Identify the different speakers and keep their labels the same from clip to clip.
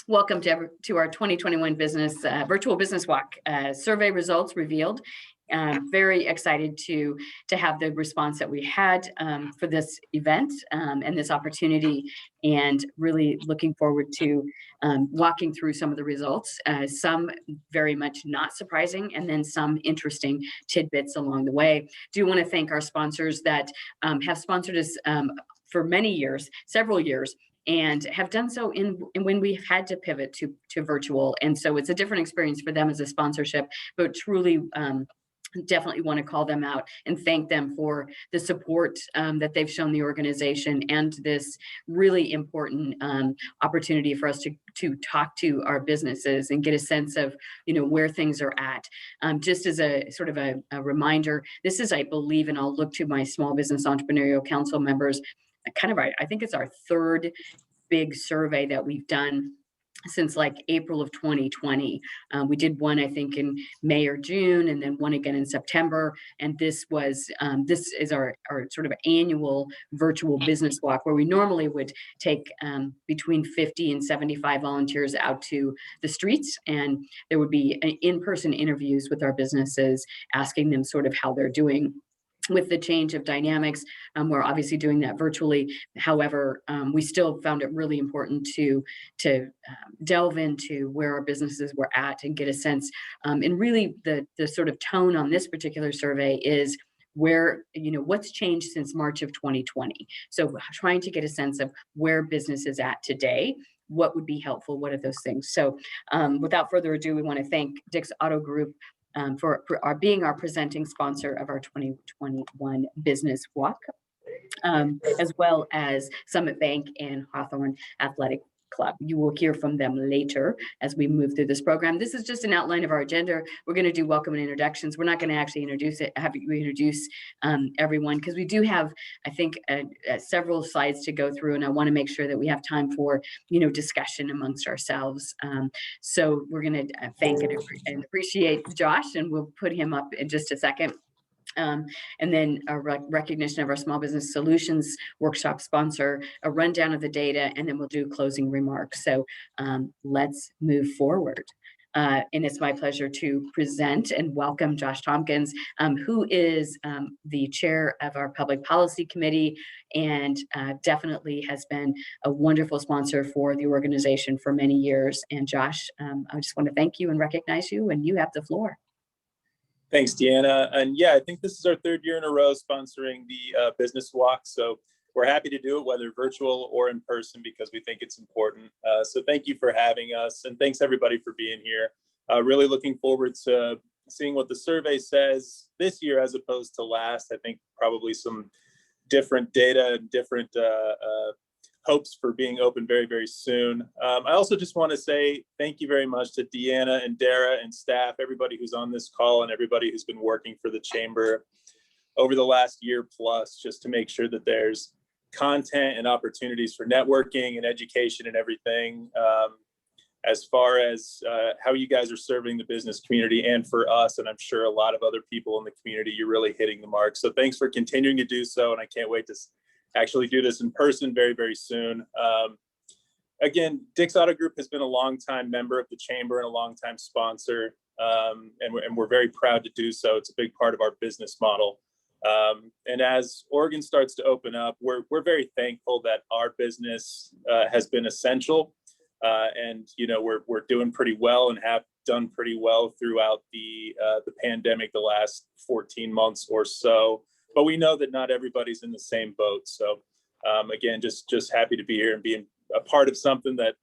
Speaker 1: Welcome to our 2021 virtual business walk. Survey results revealed. Very excited to have the response that we had for this event and this opportunity, and really looking forward to walking through some of the results. Some very much not surprising, and then some interesting tidbits along the way. Do want to thank our sponsors that have sponsored us for many years, several years, and have done so in when we've had to pivot to virtual. And so it's a different experience for them as a sponsorship, but truly definitely want to call them out and thank them for the support that they've shown the organization, and this really important opportunity for us to talk to our businesses and get a sense of, where things are at. Just as a sort of a reminder, this is, I believe, and I'll look to my Small Business Entrepreneurial Council members, I think it's our third big survey that we've done since like April of 2020. We did one, I think, in May or June, and then one again in September. And this is our sort of annual virtual business walk, where we normally would take between 50 and 75 volunteers out to the streets, and there would be in-person interviews with our businesses, asking them sort of how they're doing. With the change of dynamics, we're obviously doing that virtually. However, we still found it really important to delve into where our businesses were at and get a sense. And really, the sort of tone on this particular survey is where, what's changed since March of 2020. So trying to get a sense of where business is at today. What would be helpful? What are those things? So without further ado, we want to thank Dick's Auto Group for being our presenting sponsor of our 2021 Business Walk, as well as Summit Bank and Hawthorne Athletic Club. You will hear from them later as we move through this program. This is just an outline of our agenda. We're going to do welcome and introductions. We're not going to actually have you introduce everyone, because we do have, I think, several slides to go through, and I want to make sure that we have time for discussion amongst ourselves. So we're going to thank and appreciate Josh, and we'll put him up in just a second. And then a recognition of our Small Business Solutions Workshop sponsor, a rundown of the data, and then we'll do closing remarks. So let's move forward. And it's my pleasure to present and welcome Josh Tompkins, who is the chair of our Public Policy Committee, and definitely has been a wonderful sponsor for the organization for many years. And Josh, I just want to thank you and recognize you, and you have the floor.
Speaker 2: Thanks, Deanna. And yeah, I think this is our third year in a row sponsoring the Business Walk. So we're happy to do it, whether virtual or in person, because we think it's important. So thank you for having us. And thanks everybody for being here. Really looking forward to seeing what the survey says this year as opposed to last. I think probably some different data and different hopes for being open very, very soon. I also just want to say thank you very much to Deanna and Dara and staff, everybody who's on this call, and everybody who's been working for the Chamber over the last year plus, just to make sure that there's content and opportunities for networking and education and everything. As far as how you guys are serving the business community, and for us, and I'm sure a lot of other people in the community, you're really hitting the mark. So thanks for continuing to do so, and I can't wait to actually do this in person very, very soon. Again, Dick's Auto Group has been a longtime member of the Chamber and a longtime sponsor, and we're very proud to do so. It's a big part of our business model. And as Oregon starts to open up, we're very thankful that our business has been essential, and we're doing pretty well and have done pretty well throughout the pandemic the last 14 months or so. But we know that not everybody's in the same boat. So again, just happy to be here and being a part of something that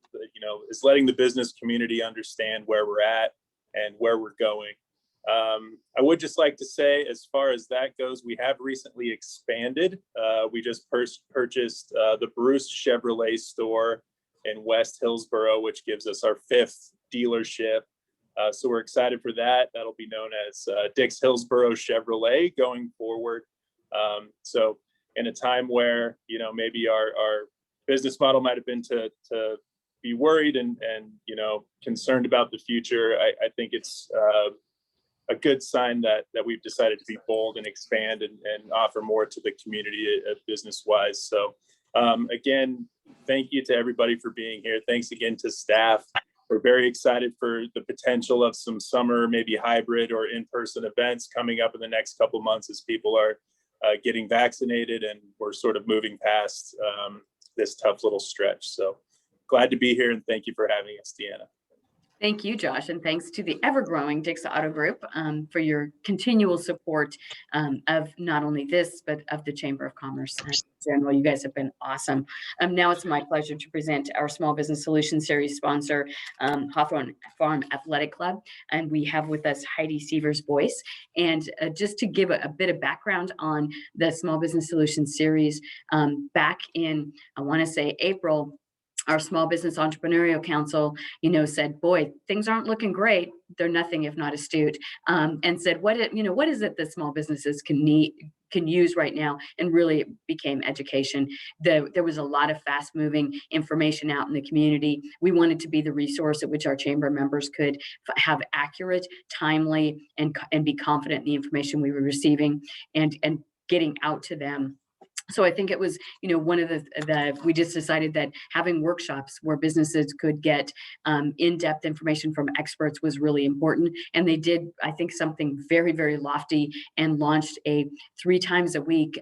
Speaker 2: is letting the business community understand where we're at and where we're going. I would just like to say, as far as that goes, we have recently expanded. We just purchased the Bruce Chevrolet store in West Hillsboro, which gives us our 5th dealership. So we're excited for that. That'll be known as Dick's Hillsboro Chevrolet going forward. So in a time where, maybe our business model might have been to be worried and concerned about the future, I think it's a good sign that we've decided to be bold and expand and offer more to the community business wise. So Again, thank you to everybody for being here. Thanks again to staff. We're very excited for the potential of some summer, maybe hybrid or in-person events coming up in the next couple of months as people are getting vaccinated and we're sort of moving past this tough little stretch. So glad to be here, and thank you for having us, Deanna.
Speaker 1: Thank you, Josh, and thanks to the ever-growing Dix Auto Group for your continual support of not only this, but of the Chamber of Commerce in general. You guys have been awesome. Now it's my pleasure to present our Small Business Solutions Series sponsor, Hawthorne Farm Athletic Club, and we have with us Heidi Sievers-Boyce. And just to give a bit of background on the Small Business Solutions Series, back in, I want to say, April, our Small Business Entrepreneurial Council, said, boy, things aren't looking great. They're nothing if not astute, and said, what is it that small businesses can use right now? And really it became education. There was a lot of fast moving information out in the community. We wanted to be the resource at which our chamber members could have accurate, timely, and be confident in the information we were receiving and getting out to them. So I think it was, one of we just decided that having workshops where businesses could get in-depth information from experts was really important. And they did, I think, something very, very lofty and launched a 3 times a week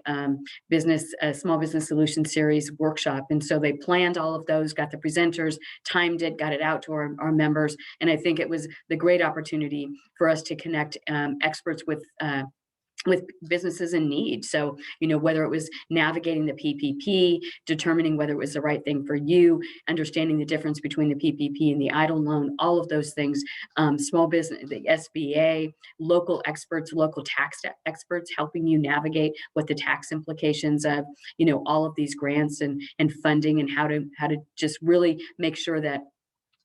Speaker 1: small business solution series workshop. And so they planned all of those, got the presenters, timed it, got it out to our members. And I think it was the great opportunity for us to connect experts with businesses in need. So, whether it was navigating the PPP, determining whether it was the right thing for you, understanding the difference between the PPP and the EIDL loan, all of those things, small business, the SBA, local experts, local tax experts helping you navigate what the tax implications of, all of these grants and funding, and how to just really make sure that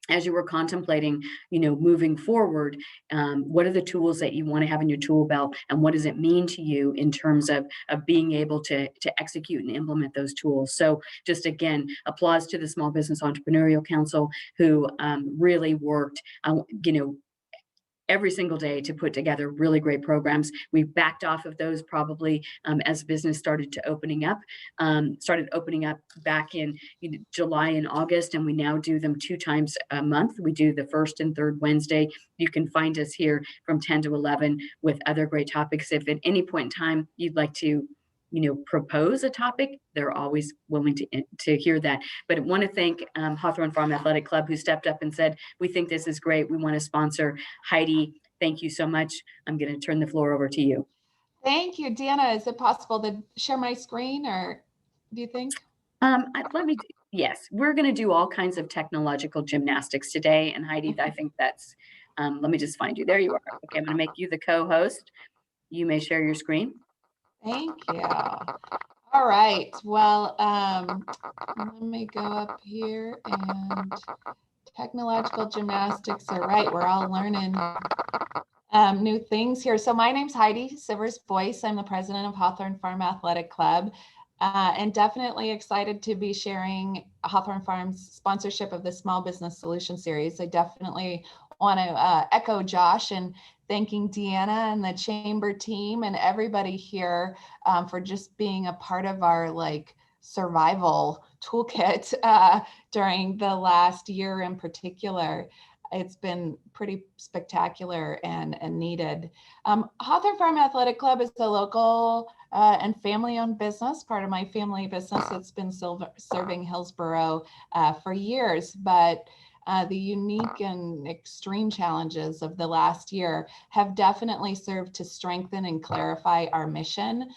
Speaker 1: as you were contemplating, moving forward, what are the tools that you want to have in your tool belt, and what does it mean to you in terms of being able to execute and implement those tools? So just again, applause to the Small Business Entrepreneurial Council, who really worked, every single day to put together really great programs. We backed off of those probably as business started opening up back in July and August, and we now do them 2 times a month. We do the first and third Wednesday. You can find us here from 10 to 11 with other great topics. If at any point in time you'd like to propose a topic, they're always willing to hear that. But I want to thank Hawthorne Farm Athletic Club, who stepped up and said, we think this is great. We want to sponsor. Heidi, thank you so much. I'm going to turn the floor over to you.
Speaker 3: Thank you. Deanna, is it possible to share my screen, or do you think?
Speaker 1: Yes, we're going to do all kinds of technological gymnastics today. And Heidi, I think that's, let me just find you. There you are. Okay, I'm going to make you the co-host. You may share your screen.
Speaker 3: Thank you. All right. Well, let me go up here, and technological gymnastics are right. We're all learning new things here. So my name's Heidi Sievers-Boyce. I'm the president of Hawthorne Farm Athletic Club, and definitely excited to be sharing Hawthorne Farm's sponsorship of the Small Business Solution Series. I definitely want to echo Josh and thanking Deanna and the chamber team and everybody here for just being a part of our survival toolkit during the last year in particular. It's been pretty spectacular and needed. Hawthorne Farm Athletic Club is a local and family-owned business, part of my family business that's been serving Hillsborough for years, but the unique and extreme challenges of the last year have definitely served to strengthen and clarify our mission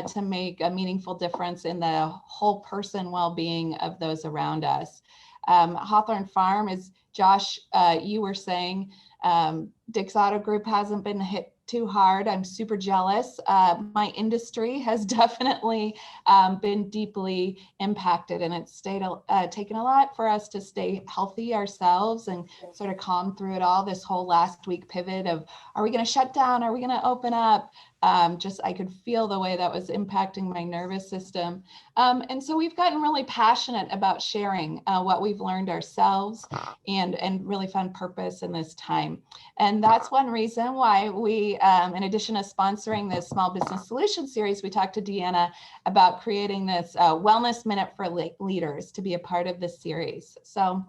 Speaker 3: to make a meaningful difference in the whole person well-being of those around us. Hawthorne Farm, is Josh, you were saying, Dix Auto Group hasn't been hit too hard. I'm super jealous. My industry has definitely been deeply impacted, and it's taken a lot for us to stay healthy ourselves and sort of calm through it all. This whole last week pivot of, are we going to shut down? Are we going to open up? I could feel the way that was impacting my nervous system. And so we've gotten really passionate about sharing what we've learned ourselves and really found purpose in this time. And that's one reason why we, in addition to sponsoring this Small Business Solution Series, we talked to Deanna about creating this Wellness Minute for Leaders to be a part of this series. So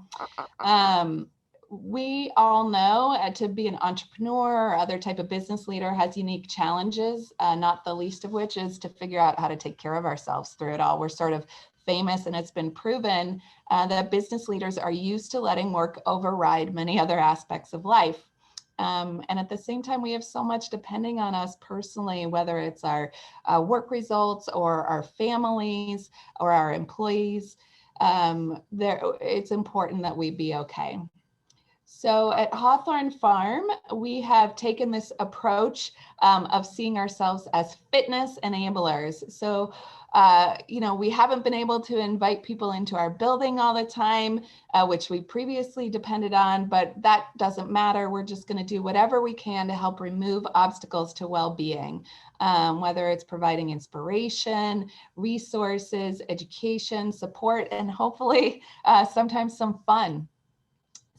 Speaker 3: we all know to be an entrepreneur or other type of business leader has unique challenges, not the least of which is to figure out how to take care of ourselves through it all. We're sort of famous, and it's been proven that business leaders are used to letting work override many other aspects of life. And at the same time, we have so much depending on us personally, whether it's our work results or our families or our employees. It's important that we be okay. So at Hawthorne Farm, we have taken this approach of seeing ourselves as fitness enablers. So, we haven't been able to invite people into our building all the time, which we previously depended on, but that doesn't matter. We're just going to do whatever we can to help remove obstacles to well-being, whether it's providing inspiration, resources, education, support, and hopefully sometimes some fun.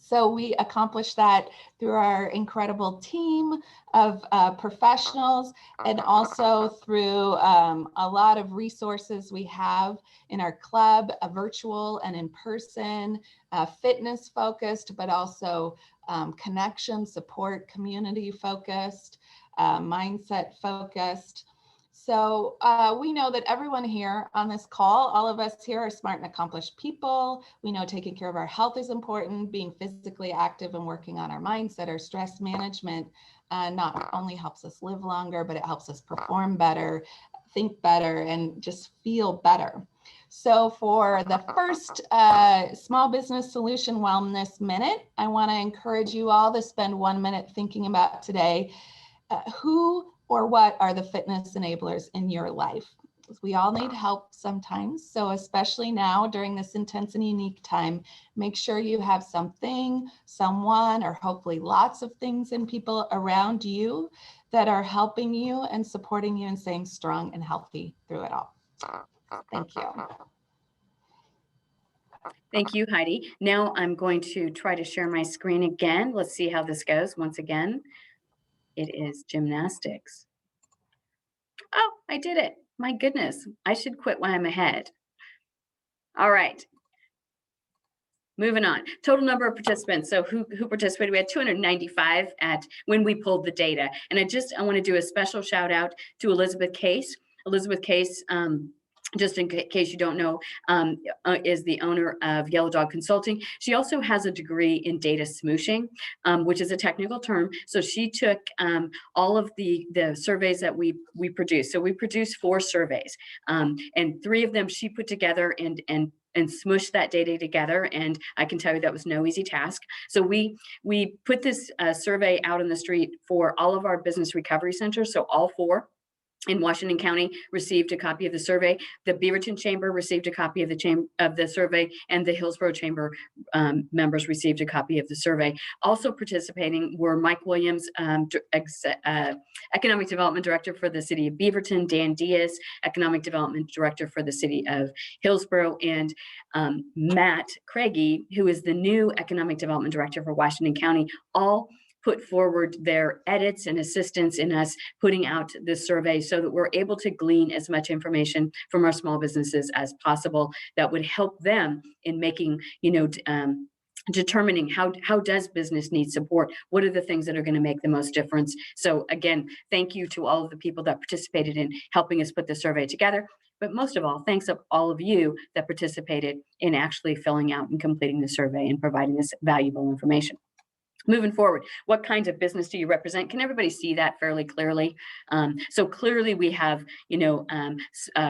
Speaker 3: So we accomplish that through our incredible team of professionals, and also through a lot of resources we have in our club, virtual and in person, fitness focused, but also connection, support, community focused, mindset focused. So we know that everyone here on this call, all of us here are smart and accomplished people. We know taking care of our health is important, being physically active and working on our mindset, our stress management, not only helps us live longer, but it helps us perform better, think better, and just feel better. So for the first Small Business Solution Wellness Minute, I want to encourage you all to spend 1 minute thinking about today, who or what are the fitness enablers in your life? We all need help sometimes. So especially now during this intense and unique time, make sure you have something, someone, or hopefully lots of things and people around you that are helping you and supporting you and staying strong and healthy through it all. Thank you.
Speaker 1: Thank you, Heidi. Now I'm going to try to share my screen again. Let's see how this goes. Once again, it is gymnastics. Oh, I did it. My goodness. I should quit while I'm ahead. All right. Moving on. Total number of participants. So who participated? We had 295 when we pulled the data. And I want to do a special shout out to Elizabeth Case. Elizabeth Case, just in case you don't know, is the owner of Yellow Dog Consulting. She also has a degree in data smooshing, which is a technical term. So she took all of the surveys that we produce. So we produce 4 surveys, and 3 of them she put together and smushed that data together. And I can tell you that was no easy task. So we put this survey out in the street for all of our business recovery centers. So all 4 in Washington County received a copy of the survey. The Beaverton Chamber received a copy of the survey, and the Hillsborough Chamber members received a copy of the survey. Also participating were Mike Williams, Economic Development Director for the City of Beaverton, Dan Diaz, Economic Development Director for the City of Hillsborough, and Matt Craigie, who is the new Economic Development Director for Washington County, all put forward their edits and assistance in us putting out this survey so that we're able to glean as much information from our small businesses as possible that would help them in making, determining how does business need support? What are the things that are going to make the most difference? So again, thank you to all of the people that participated in helping us put the survey together. But most of all, thanks to all of you that participated in actually filling out and completing the survey and providing this valuable information. Moving forward, what kinds of business do you represent? Can everybody see that fairly clearly? So clearly we have,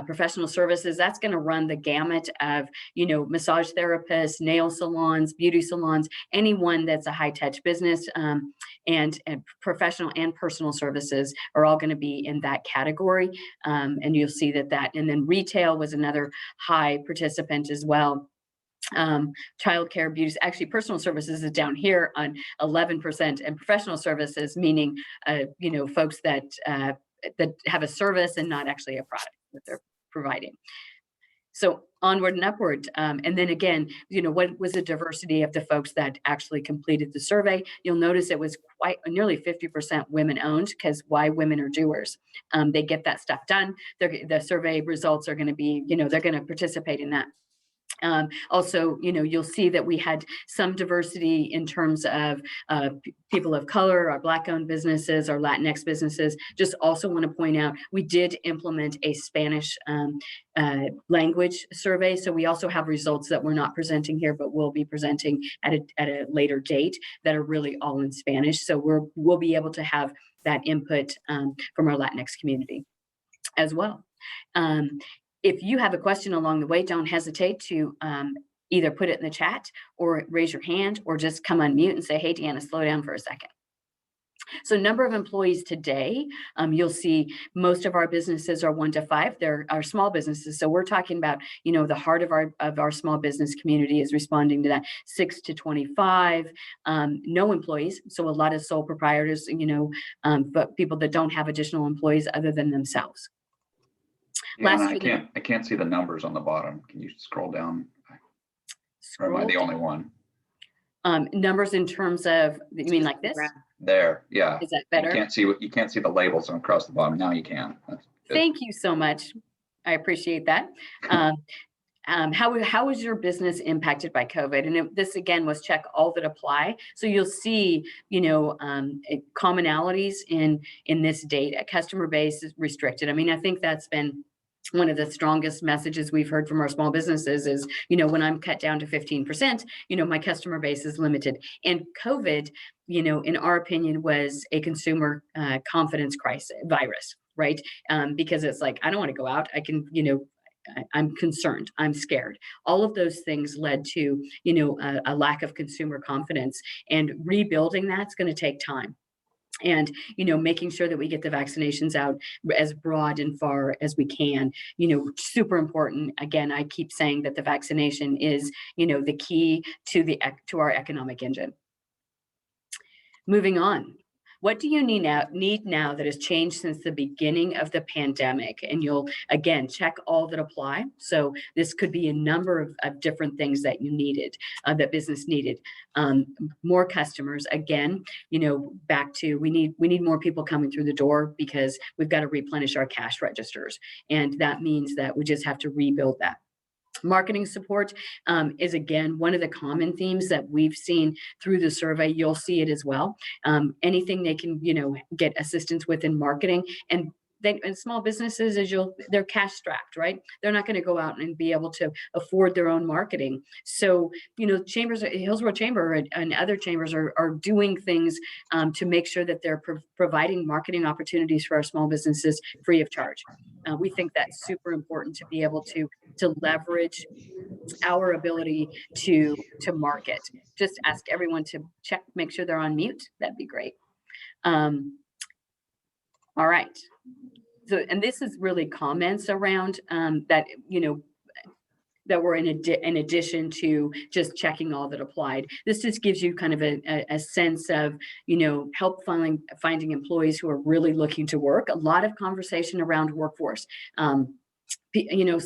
Speaker 1: professional services. That's going to run the gamut of, massage therapists, nail salons, beauty salons, anyone that's a high-touch business, and professional and personal services are all going to be in that category. And you'll see that. And then retail was another high participant as well. Childcare, beauty, actually personal services is down here on 11%, and professional services, meaning folks that that have a service and not actually a product that they're providing. So onward and upward. And then again, what was the diversity of the folks that actually completed the survey? You'll notice it was quite nearly 50% women owned, because why? Women are doers. They get that stuff done. The survey results are going to be, they're going to participate in that. Also, you'll see that we had some diversity in terms of people of color, our Black-owned businesses, our Latinx businesses. Just also want to point out, we did implement a Spanish language survey. So we also have results that we're not presenting here, but we'll be presenting at a later date that are really all in Spanish. So we'll be able to have that input from our Latinx community as well. If you have a question along the way, don't hesitate to either put it in the chat or raise your hand, or just come unmute and say, hey, Deanna, slow down for a second. So number of employees today, you'll see most of our businesses are 1 to 5. They're our small businesses. So we're talking about, the heart of our small business community is responding to that 6 to 25, no employees. So a lot of sole proprietors, but people that don't have additional employees other than themselves.
Speaker 4: Yeah, I can't see the numbers on the bottom. Can you scroll down? Or am I the only one?
Speaker 1: Numbers in terms of, you mean like this?
Speaker 4: There, yeah.
Speaker 1: Is that better?
Speaker 4: You can't see the labels across the bottom. Now you can. That's good.
Speaker 1: Thank you so much. I appreciate that. How was your business impacted by COVID? And this again was check all that apply. So you'll see, commonalities in this data. Customer base is restricted. I mean, I think that's been one of the strongest messages we've heard from our small businesses is, when I'm cut down to 15%, my customer base is limited. And COVID, in our opinion, was a consumer confidence crisis virus, right? Because it's like, I don't want to go out. I can, I'm concerned. I'm scared. All of those things led to, a lack of consumer confidence, and rebuilding that's going to take time. And, making sure that we get the vaccinations out as broad and far as we can, super important. Again, I keep saying that the vaccination is, the key to our economic engine. Moving on. What do you need now that has changed since the beginning of the pandemic? And you'll, again, check all that apply. So this could be a number of different things that you needed, that business needed. More customers, again, back to, we need more people coming through the door, because we've got to replenish our cash registers. And that means that we just have to rebuild that. Marketing support is, again, one of the common themes that we've seen through the survey. You'll see it as well. Anything they can, get assistance with in marketing. And small businesses, they're cash strapped, right? They're not going to go out and be able to afford their own marketing. So, chambers, Hillsborough Chamber and other chambers are doing things to make sure that they're providing marketing opportunities for our small businesses free of charge. We think that's super important to be able to leverage our ability to market. Just ask everyone to check, make sure they're on mute. That'd be great. All right. So, and this is really comments around that, that were in addition to just checking all that applied. This just gives you kind of a sense of, help finding employees who are really looking to work. A lot of conversation around workforce.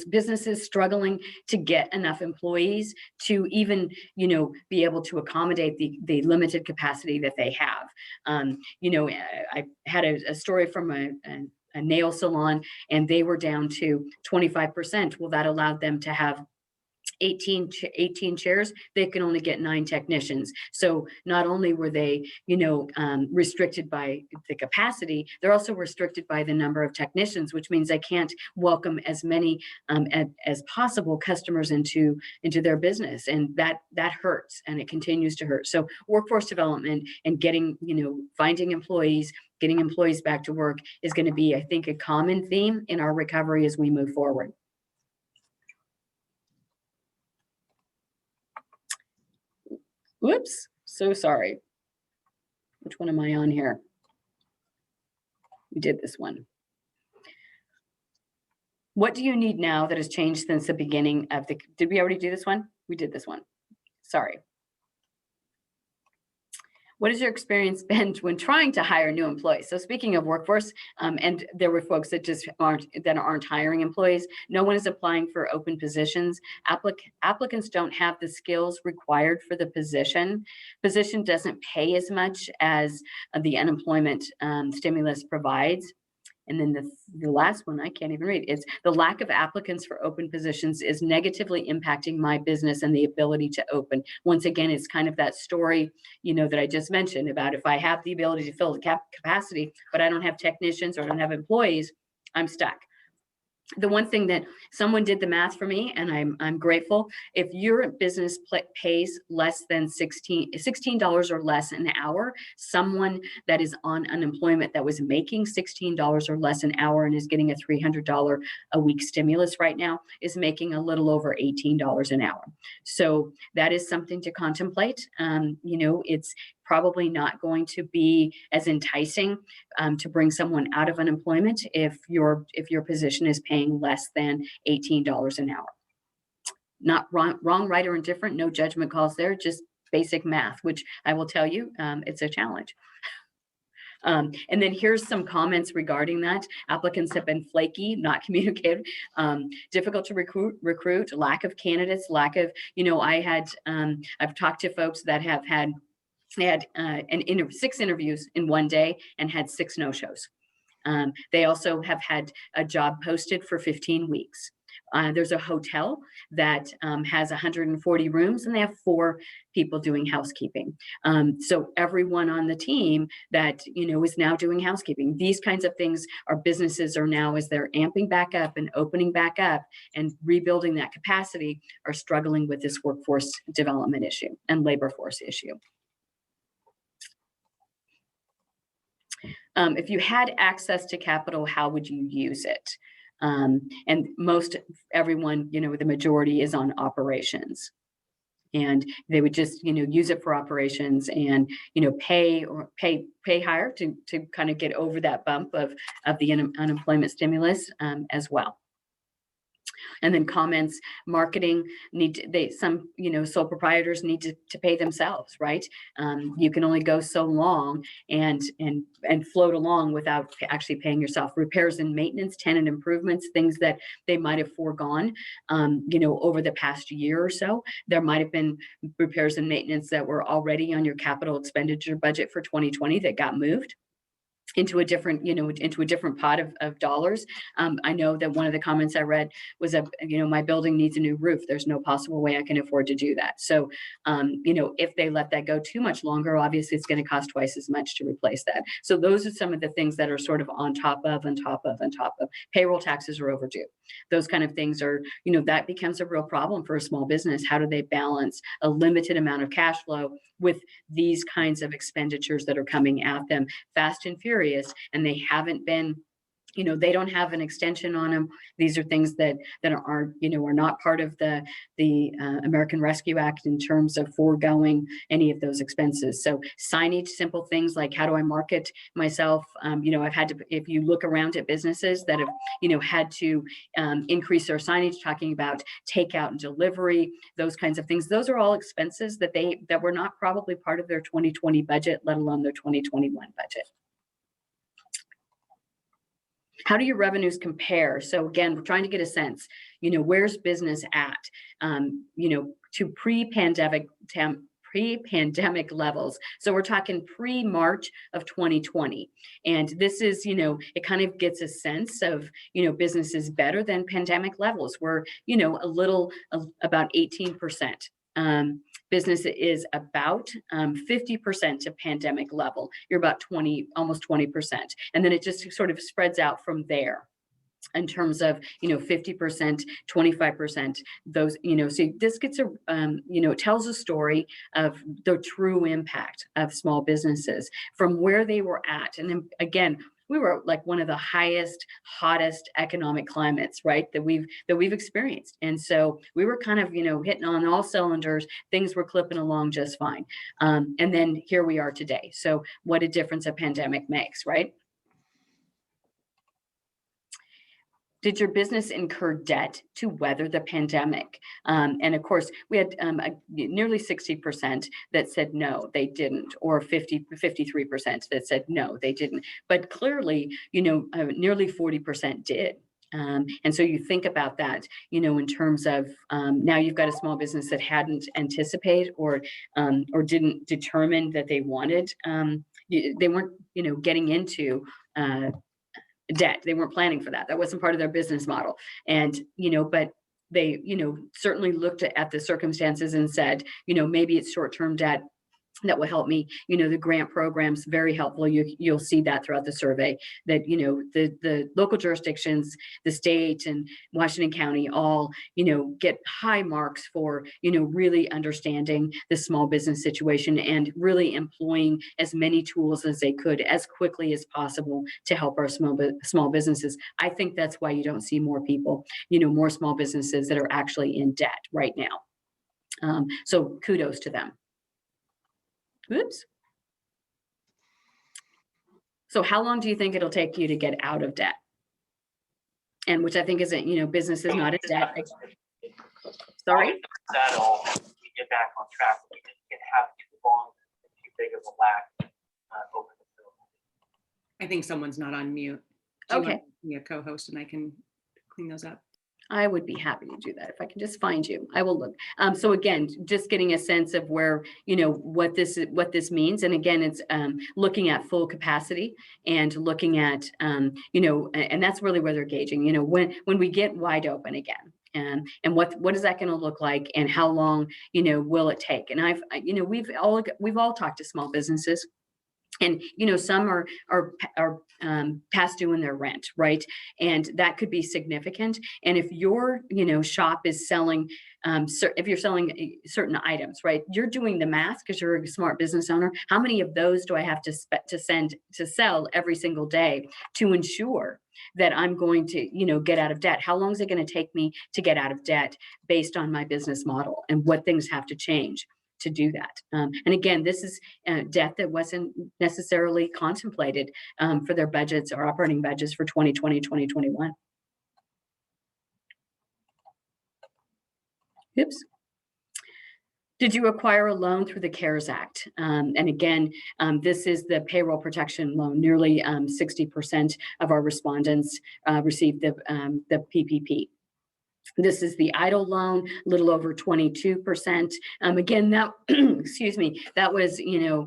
Speaker 1: Businesses struggling to get enough employees to even, be able to accommodate the limited capacity that they have. I had a story from a nail salon, and they were down to 25%. Well, that allowed them to have 18 chairs. They can only get 9 technicians. So not only were they, restricted by the capacity, they're also restricted by the number of technicians, which means they can't welcome as many as possible customers into their business. And that hurts, and it continues to hurt. So workforce development and getting, finding employees, getting employees back to work is going to be, I think, a common theme in our recovery as we move forward. Whoops, so sorry. Which one am I on here? We did this one. What do you need now that has changed since the beginning of did we already do this one? We did this one. Sorry. What has your experience been when trying to hire new employees? So speaking of workforce, and there were folks that just aren't hiring employees. No one is applying for open positions. Applicants don't have the skills required for the position. Position doesn't pay as much as the unemployment stimulus provides. And then the last one I can't even read. It's the lack of applicants for open positions is negatively impacting my business and the ability to open. Once again, it's kind of that story, that I just mentioned about if I have the ability to fill the capacity, but I don't have technicians or I don't have employees, I'm stuck. The one thing that someone did the math for me, and I'm grateful, if your business pays less than $16 or less an hour, someone that is on unemployment that was making $16 or less an hour and is getting a $300 a week stimulus right now is making a little over $18 an hour. So that is something to contemplate. It's probably not going to be as enticing to bring someone out of unemployment if your position is paying less than $18 an hour. Not wrong, right, or indifferent. No judgment calls there. Just basic math, which I will tell you, it's a challenge. And then here's some comments regarding that. Applicants have been flaky, not communicative, difficult to recruit, lack of candidates, lack of, I've talked to folks that have had 6 interviews in one day and had 6 no-shows. They also have had a job posted for 15 weeks. There's a hotel that has 140 rooms and they have 4 people doing housekeeping. So everyone on the team that, is now doing housekeeping. These kinds of things our businesses are now, as they're amping back up and opening back up and rebuilding that capacity, are struggling with this workforce development issue and labor force issue. If you had access to capital, how would you use it? And everyone, the majority is on operations. And they would just, use it for operations and, pay higher to kind of get over that bump of the unemployment stimulus as well. And then comments, marketing some sole proprietors need to pay themselves, right? You can only go so long and float along without actually paying yourself. Repairs and maintenance, tenant improvements, things that they might have foregone, over the past year or so. There might have been repairs and maintenance that were already on your capital expenditure budget for 2020 that got moved into a different pot of dollars. I know that one of the comments I read was, my building needs a new roof. There's no possible way I can afford to do that. So, if they let that go too much longer, obviously it's going to cost twice as much to replace that. So those are some of the things that are sort of on top of. Payroll taxes are overdue. Those kind of things are, that becomes a real problem for a small business. How do they balance a limited amount of cash flow with these kinds of expenditures that are coming at them fast and furious, and they haven't been, they don't have an extension on them. These are things that are not part of the American Rescue Act in terms of foregoing any of those expenses. So signage, simple things like how do I market myself? I've had to, if you look around at businesses that have, had to increase their signage, talking about takeout and delivery, those kinds of things. Those are all expenses that were not probably part of their 2020 budget, let alone their 2021 budget. How do your revenues compare? So again, we're trying to get a sense, where's business at, to pre-pandemic levels. So we're talking pre-March of 2020. And this is, it kind of gets a sense of, business is better than pandemic levels. We're, about 18%. Business is about 50% to pandemic level. You're about almost 20%. And then it just sort of spreads out from there in terms of, 50%, 25%, those, so this gets it tells a story of the true impact of small businesses from where they were at. And then again, we were like one of the hottest economic climates, right, that we've experienced. And so we were kind of, hitting on all cylinders. Things were clipping along just fine. And then here we are today. So what a difference a pandemic makes, right? Did your business incur debt to weather the pandemic? And of course, we had nearly 60% that said no, they didn't, or 53% that said no, they didn't. But clearly, nearly 40% did. And so you think about that, in terms of now you've got a small business that hadn't anticipated or didn't determine that they wanted. They weren't, getting into debt. They weren't planning for that. That wasn't part of their business model. And, but they, certainly looked at the circumstances and said, maybe it's short-term debt that will help me. The grant program's very helpful. You'll see that throughout the survey that, the local jurisdictions, the state and Washington County all, get high marks for, really understanding the small business situation and really employing as many tools as they could as quickly as possible to help our small businesses. I think that's why you don't see more people, more small businesses that are actually in debt right now. So kudos to them. Oops. So how long do you think it'll take you to get out of debt? And which I think isn't, business is not in debt. Sorry?
Speaker 5: That'll get back on track. We didn't get half too long, too big of a lack over the film.
Speaker 6: I think someone's not on mute.
Speaker 1: Okay.
Speaker 6: Be a co-host and I can clean those up.
Speaker 1: I would be happy to do that if I can just find you. I will look. So again, just getting a sense of where, what this means. And again, it's looking at full capacity and looking at, and that's really where they're gauging, when we get wide open again. And what is that going to look like, and how long, will it take? And we've all talked to small businesses. And some are past due in their rent, right? And that could be significant. And if your shop is selling, if you're selling certain items, right? You're doing the math because you're a smart business owner. How many of those do I have to sell every single day to ensure that I'm going to get out of debt? How long is it going to take me to get out of debt based on my business model, and what things have to change to do that? And again, this is debt that wasn't necessarily contemplated for their budgets or operating budgets for 2020, 2021. Oops. Did you acquire a loan through the CARES Act? And again, this is the payroll protection loan. Nearly 60% of our respondents received the PPP. This is the EIDL loan, a little over 22%. Again, that excuse me, that was the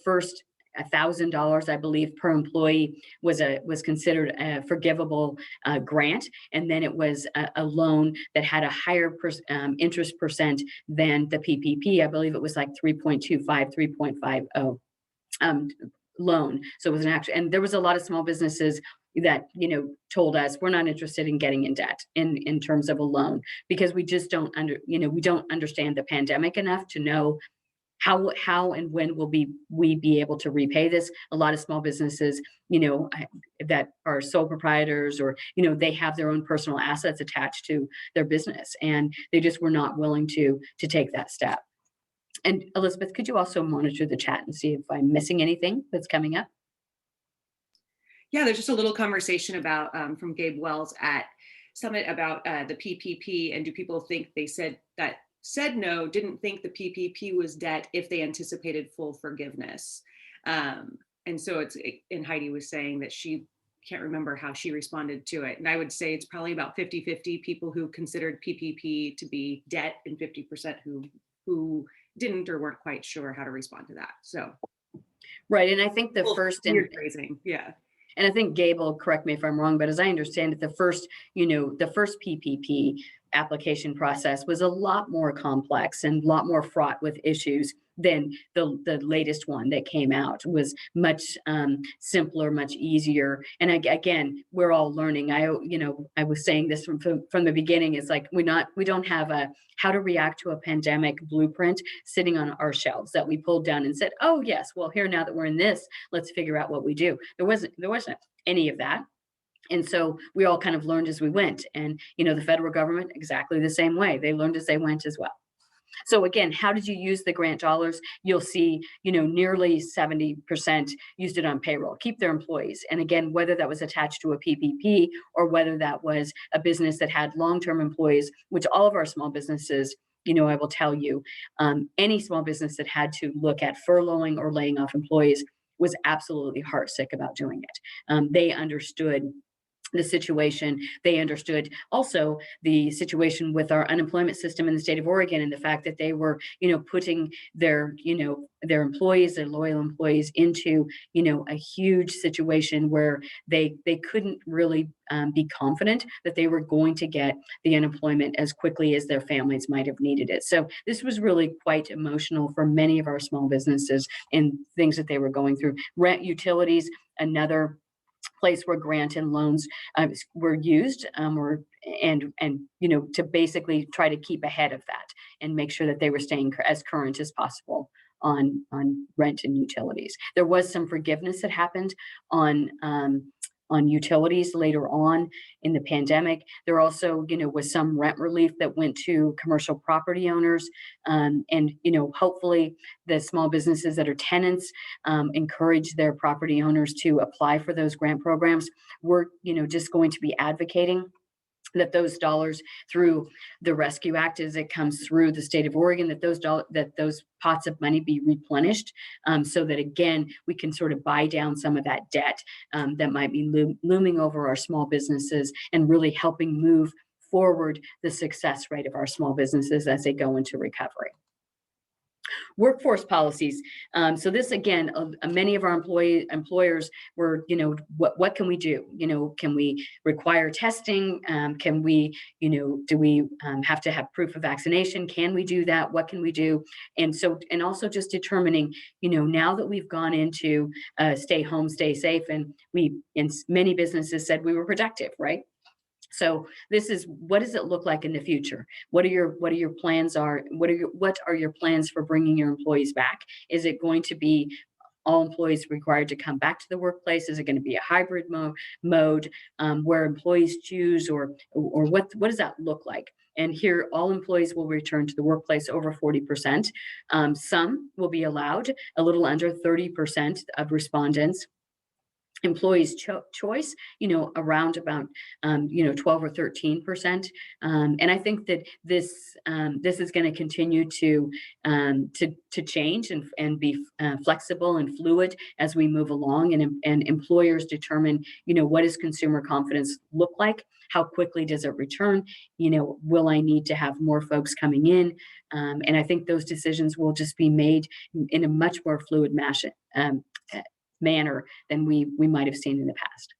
Speaker 1: first $1,000, I believe, per employee was considered a forgivable grant, and then it was a loan that had a higher interest percent than the PPP. I believe it was like 3.25, 3.50 loan. So it was an actual, and there was a lot of small businesses that told us we're not interested in getting in debt in terms of a loan, because we just don't we don't understand the pandemic enough to know how and when will we be able to repay this. A lot of small businesses that are sole proprietors, or they have their own personal assets attached to their business, and they just were not willing to take that step. And Elizabeth, could you also monitor the chat and see if I'm missing anything that's coming up?
Speaker 6: Yeah, there's just a little conversation about from Gabe Wells at Summit about the PPP, and do people think they said no, didn't think the PPP was debt if they anticipated full forgiveness. And so and Heidi was saying that she can't remember how she responded to it. And I would say it's probably about 50-50 people who considered PPP to be debt, and 50% who didn't or weren't quite sure how to respond to that. So.
Speaker 1: Right, and I think the first
Speaker 6: phrasing, yeah.
Speaker 1: And I think Gabe will correct me if I'm wrong, but as I understand it, the first PPP application process was a lot more complex and a lot more fraught with issues than the latest one that came out. It was much simpler, much easier. And again, we're all learning. I was saying this from the beginning. It's like we don't have a how to react to a pandemic blueprint sitting on our shelves that we pulled down and said, oh yes, well here, now that we're in this, let's figure out what we do. There wasn't any of that. And so we all kind of learned as we went. And the federal government, exactly the same way. They learned as they went as well. So again, how did you use the grant dollars? You'll see, nearly 70% used it on payroll, keep their employees. And again, whether that was attached to a PPP or whether that was a business that had long-term employees, which all of our small businesses, I will tell you, any small business that had to look at furloughing or laying off employees was absolutely heartsick about doing it. They understood the situation. They understood also the situation with our unemployment system in the state of Oregon and the fact that they were, putting their employees, their loyal employees into, a huge situation where they couldn't really be confident that they were going to get the unemployment as quickly as their families might have needed it. So this was really quite emotional for many of our small businesses and things that they were going through. Rent, utilities, another place where grant and loans were used, to basically try to keep ahead of that and make sure that they were staying as current as possible on rent and utilities. There was some forgiveness that happened on utilities later on in the pandemic. There also, was some rent relief that went to commercial property owners. Hopefully the small businesses that are tenants encourage their property owners to apply for those grant programs. We're, just going to be advocating that those dollars through the Rescue Act as it comes through the state of Oregon, that those pots of money be replenished, so that again, we can sort of buy down some of that debt that might be looming over our small businesses and really helping move forward the success rate of our small businesses as they go into recovery. Workforce policies. So this again, many of our employers were, what can we do? Can we require testing? Can we, do we have to have proof of vaccination? Can we do that? What can we do? And also just determining, now that we've gone into stay home, stay safe, and many businesses said we were productive, right? So this is, what does it look like in the future? What are your plans what are your plans for bringing your employees back? Is it going to be all employees required to come back to the workplace? Is it going to be a hybrid mode where employees choose, or what does that look like? And here, all employees will return to the workplace over 40%. Some will be allowed, a little under 30% of respondents. Employees choice, around about 12 or 13%, and I think that this is going to continue to change and be flexible and fluid as we move along, and employers determine, what does consumer confidence look like? How quickly does it return? Will I need to have more folks coming in? And I think those decisions will just be made in a much more fluid manner than we might have seen in the past.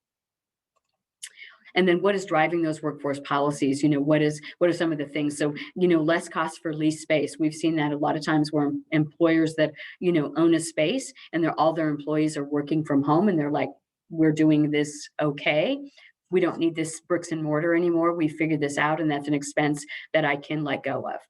Speaker 1: And then what is driving those workforce policies? What are some of the things? So, less cost for lease space. We've seen that a lot of times where employers that, own a space and all their employees are working from home and they're like, we're doing this okay. We don't need this bricks and mortar anymore. We figured this out, and that's an expense that I can let go of.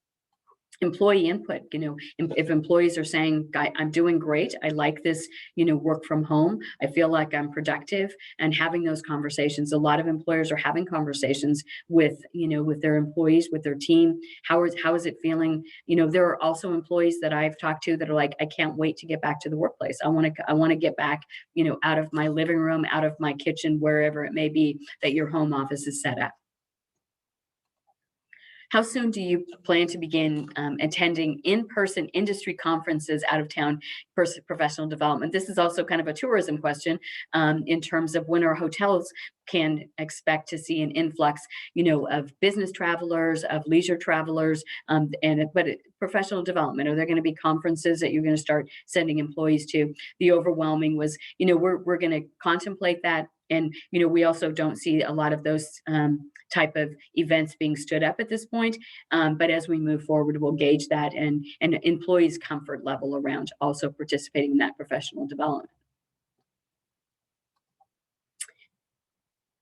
Speaker 1: Employee input, if employees are saying, I'm doing great, I like this, work from home, I feel like I'm productive, and having those conversations. A lot of employers are having conversations with their employees, with their team. How is it feeling? There are also employees that I've talked to that are like, I can't wait to get back to the workplace. I want to get back, out of my living room, out of my kitchen, wherever it may be that your home office is set up. How soon do you plan to begin attending in-person industry conferences out of town professional development? This is also kind of a tourism question in terms of when our hotels can expect to see an influx, of business travelers, of leisure travelers, but professional development. Are there going to be conferences that you're going to start sending employees to? The overwhelming was, we're going to contemplate that. And, we also don't see a lot of those type of events being stood up at this point. But as we move forward, we'll gauge that and employees' comfort level around also participating in that professional development.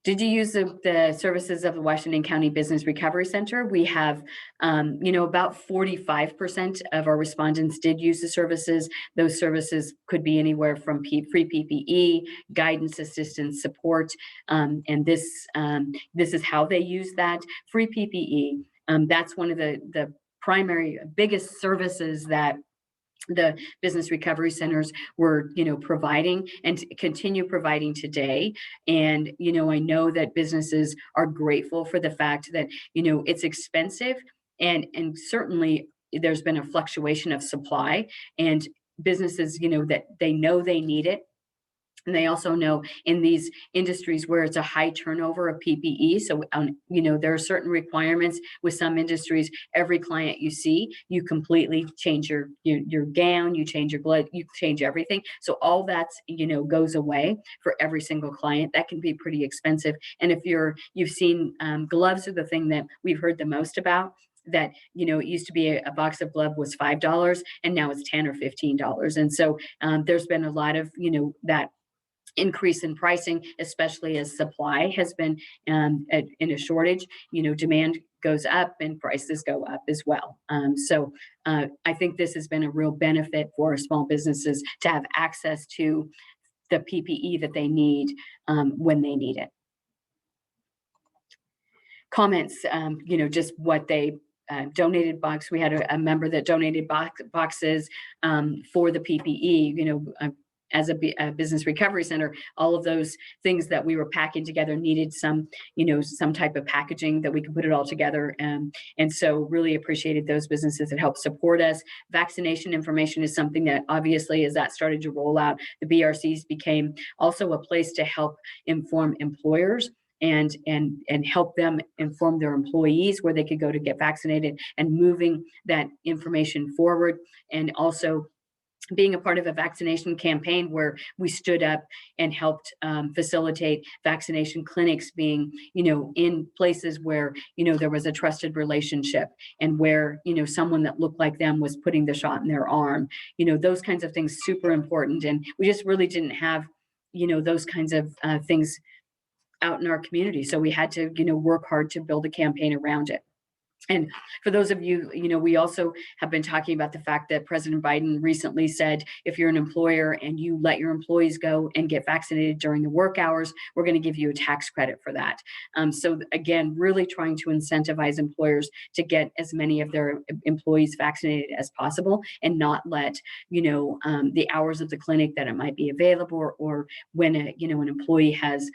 Speaker 1: Did you use the services of the Washington County Business Recovery Center? We have, about 45% of our respondents did use the services. Those services could be anywhere from free PPE, guidance, assistance, support, and this is how they use that. Free PPE, that's one of the primary, biggest services that the business recovery centers were, providing and continue providing today. And, I know that businesses are grateful for the fact that, it's expensive, and certainly there's been a fluctuation of supply, and businesses, that they know they need it. And they also know in these industries where it's a high turnover of PPE. So, there are certain requirements with some industries. Every client you see, you completely change your gown, you change your glove, you change everything. So all that's, goes away for every single client. That can be pretty expensive. And if you've seen gloves are the thing that we've heard the most about. That it used to be a box of glove was $5, and now it's $10 or $15. And so there's been a lot of that increase in pricing, especially as supply has been in a shortage. Demand goes up and prices go up as well. So I think this has been a real benefit for small businesses to have access to the PPE that they need when they need it. Comments, just what they donated box. We had a member that donated boxes for the PPE. As a business recovery center, all of those things that we were packing together needed some type of packaging that we could put it all together. And so really appreciated those businesses that helped support us. Vaccination information is something that obviously, as that started to roll out, the BRCs became also a place to help inform employers and help them inform their employees where they could go to get vaccinated, and moving that information forward. And also being a part of a vaccination campaign where we stood up and helped facilitate vaccination clinics, being, in places where, there was a trusted relationship, and where, someone that looked like them was putting the shot in their arm. Those kinds of things, super important. And we just really didn't have, those kinds of things out in our community. So we had to, work hard to build a campaign around it. And for those of you, we also have been talking about the fact that President Biden recently said, if you're an employer and you let your employees go and get vaccinated during the work hours, we're going to give you a tax credit for that. So again, really trying to incentivize employers to get as many of their employees vaccinated as possible, and not let, the hours of the clinic that it might be available, or when an employee has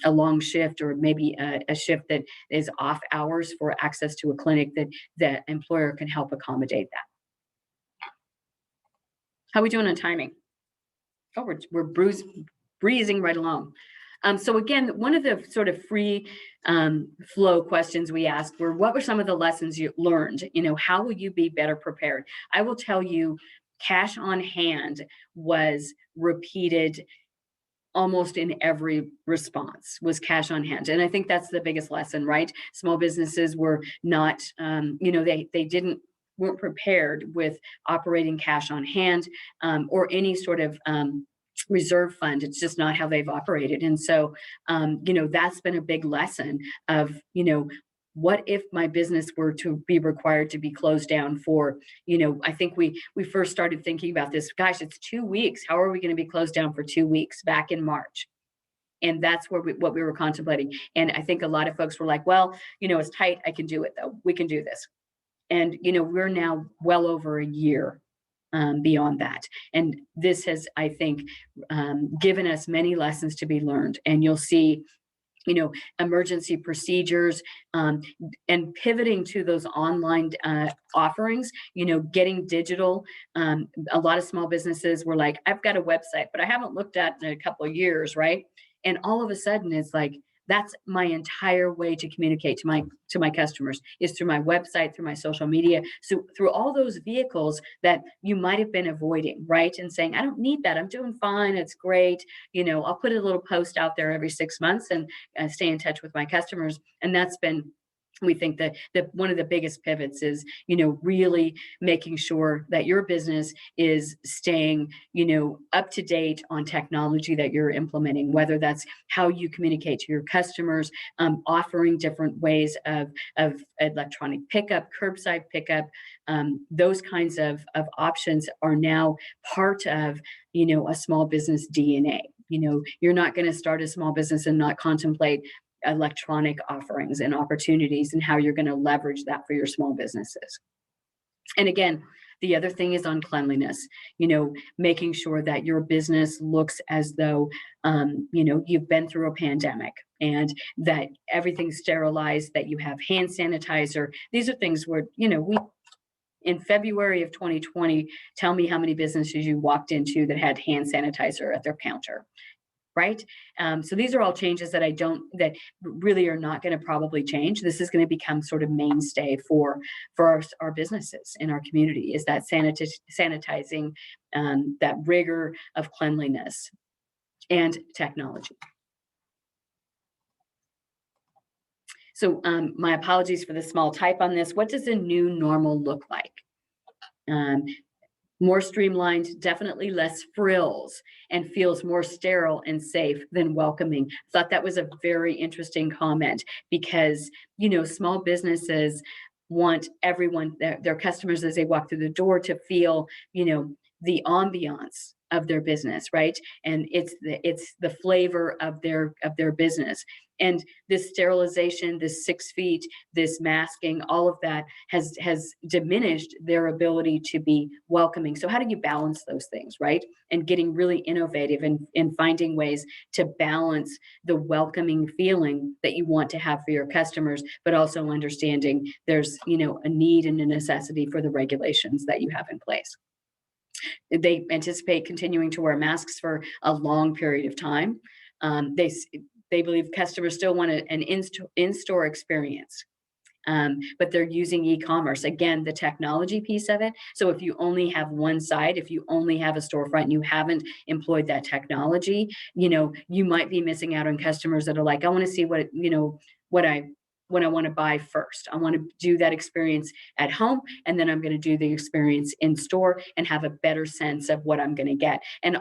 Speaker 1: a long shift, or maybe a shift that is off hours for access to a clinic, that the employer can help accommodate that. How are we doing on timing? Oh, we're breezing right along. So again, one of the sort of free flow questions we asked were, what were some of the lessons you learned? How will you be better prepared? I will tell you, cash on hand was repeated almost in every response, was cash on hand. And I think that's the biggest lesson, right? Small businesses were not, they weren't prepared with operating cash on hand or any sort of reserve fund. It's just not how they've operated. And so, that's been a big lesson of, what if my business were to be required to be closed down for, I think we first started thinking about this, gosh, it's 2 weeks. How are we going to be closed down for 2 weeks back in March? And that's what we were contemplating. And I think a lot of folks were like, well, it's tight. I can do it though. We can do this. And, we're now well over a year beyond that. And this has, I think, given us many lessons to be learned. And you'll see, emergency procedures and pivoting to those online offerings, getting digital. A lot of small businesses were like, I've got a website, but I haven't looked at it in a couple of years, right? And all of a sudden it's like, that's my entire way to communicate to my customers, is through my website, through my social media. So through all those vehicles that you might have been avoiding, right? And saying, I don't need that. I'm doing fine. It's great. I'll put a little post out there every 6 months and stay in touch with my customers. And that's been, we think that one of the biggest pivots is, really making sure that your business is staying, up to date on technology that you're implementing, whether that's how you communicate to your customers, offering different ways of electronic pickup, curbside pickup. Those kinds of options are now part of, a small business DNA. You're not going to start a small business and not contemplate electronic offerings and opportunities, and how you're going to leverage that for your small businesses. And again, the other thing is on cleanliness, making sure that your business looks as though, you've been through a pandemic and that everything's sterilized, that you have hand sanitizer. These are things where, in February of 2020, tell me how many businesses you walked into that had hand sanitizer at their counter. Right. So these are all changes that that really are not going to probably change. This is going to become sort of mainstay for our businesses in our community, is that sanitizing, that rigor of cleanliness and technology. So my apologies for the small type on this. What does a new normal look like? More streamlined, definitely less frills, and feels more sterile and safe than welcoming. Thought that was a very interesting comment because, small businesses want everyone, their customers as they walk through the door to feel, the ambiance of their business, right? And it's the flavor of their business. And this sterilization, this 6 feet, this masking, all of that has diminished their ability to be welcoming. So how do you balance those things, right? And getting really innovative and finding ways to balance the welcoming feeling that you want to have for your customers, but also understanding there's, a need and a necessity for the regulations that you have in place. They anticipate continuing to wear masks for a long period of time. They believe customers still want an in-store experience, but they're using e-commerce. Again, the technology piece of it. So if you only have one side, if you only have a storefront and you haven't employed that technology, you might be missing out on customers that are like, I want to see what I want to buy first. I want to do that experience at home, and then I'm going to do the experience in store and have a better sense of what I'm going to get. And,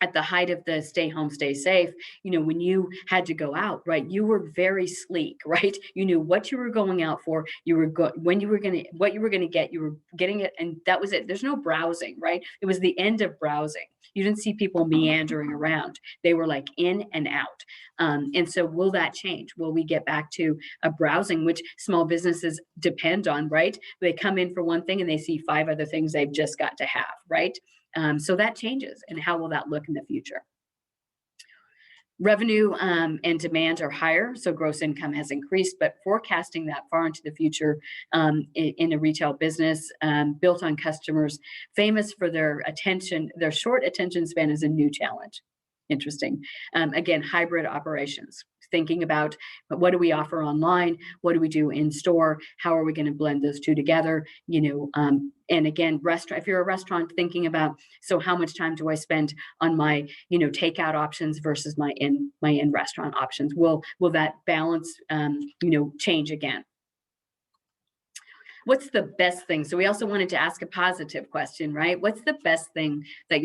Speaker 1: at the height of the stay home, stay safe, when you had to go out, right, you were very sleek, right? You knew what you were going out for. You were what you were going to get, you were getting it. And that was it. There's no browsing, right? It was the end of browsing. You didn't see people meandering around. They were like in and out. And so will that change? Will we get back to a browsing, which small businesses depend on, right? They come in for one thing and they see 5 other things they've just got to have, right? So that changes. And how will that look in the future? Revenue and demand are higher, so gross income has increased, but forecasting that far into the future in a retail business built on customers famous for their short attention span is a new challenge. Interesting. Again, hybrid operations. Thinking about what do we offer online? What do we do in store? How are we going to blend those two together? And again, if you're a restaurant, thinking about, so how much time do I spend on my, takeout options versus my in-restaurant options? Will that balance, change again? What's the best thing? So we also wanted to ask a positive question, right? What's the best thing that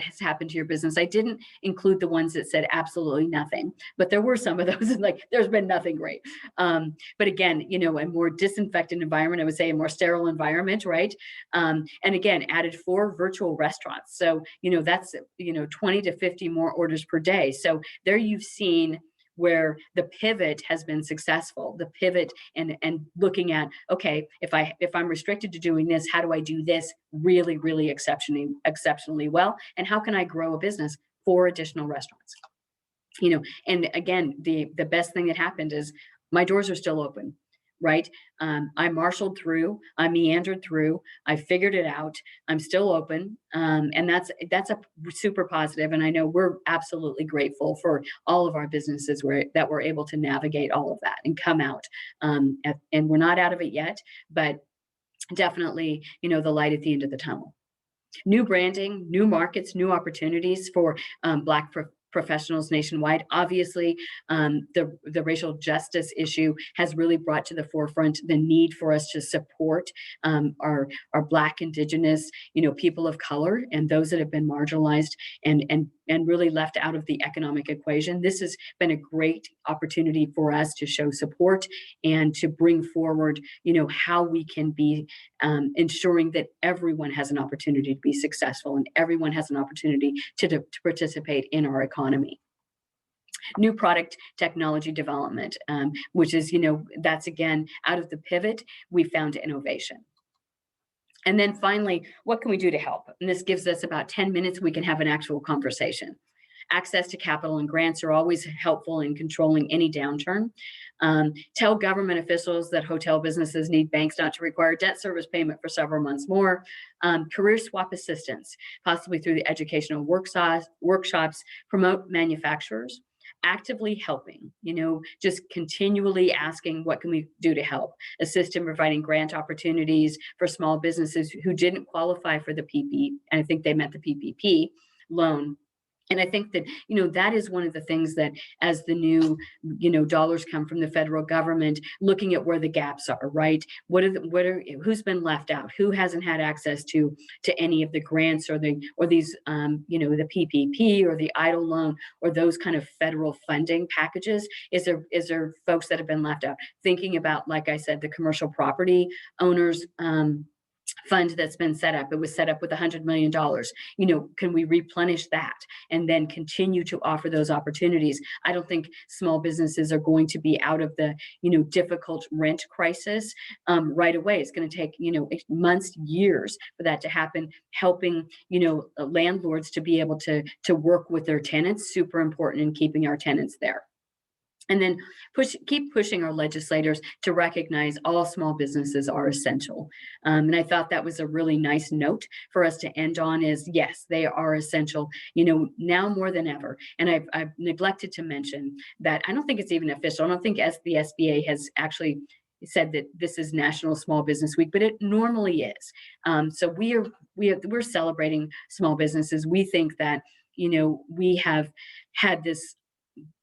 Speaker 1: has happened to your business? I didn't include the ones that said absolutely nothing, but there were some of those like there's been nothing great. But again, a more disinfected environment, I would say a more sterile environment, right? And again, added 4 virtual restaurants. So, that's, 20 to 50 more orders per day. So there you've seen where the pivot has been successful, the pivot and looking at, okay, if I'm restricted to doing this, how do I do this really, really exceptionally well? And how can I grow a business 4 additional restaurants? And again, the best thing that happened is my doors are still open, right? I marshaled through, I meandered through, I figured it out. I'm still open. And that's a super positive. And I know we're absolutely grateful for all of our businesses that were able to navigate all of that and come out. And we're not out of it yet, but definitely, the light at the end of the tunnel. New branding, new markets, new opportunities for Black professionals nationwide. Obviously, the racial justice issue has really brought to the forefront the need for us to support our Black, Indigenous, people of color and those that have been marginalized and really left out of the economic equation. This has been a great opportunity for us to show support and to bring forward, how we can be ensuring that everyone has an opportunity to be successful and everyone has an opportunity to participate in our economy. New product technology development, which is, that's again, out of the pivot, we found innovation. And then finally, what can we do to help? And this gives us about 10 minutes. We can have an actual conversation. Access to capital and grants are always helpful in controlling any downturn. Tell government officials that hotel businesses need banks not to require debt service payment for several months more. Career swap assistance, possibly through the educational workshops, promote manufacturers. Actively helping, just continually asking, what can we do to help? Assist in providing grant opportunities for small businesses who didn't qualify for the PP, and I think they meant the PPP loan. And I think that, that is one of the things that as the new, dollars come from the federal government, looking at where the gaps are, right? Who's been left out? Who hasn't had access to any of the grants or these, the PPP or the EIDL loan or those kind of federal funding packages? Is there folks that have been left out? Thinking about, like I said, the commercial property owners, fund that's been set up. It was set up with $100 million. Can we replenish that and then continue to offer those opportunities? I don't think small businesses are going to be out of the, difficult rent crisis right away. It's going to take, months, years for that to happen. Helping, landlords to be able to work with their tenants, super important in keeping our tenants there. And then keep pushing our legislators to recognize all small businesses are essential. And I thought that was a really nice note for us to end on is, yes, they are essential, now more than ever. And I've neglected to mention that I don't think it's even official. I don't think the SBA has actually said that this is National Small Business Week, but it normally is. So we're celebrating small businesses. We think that, we have had this,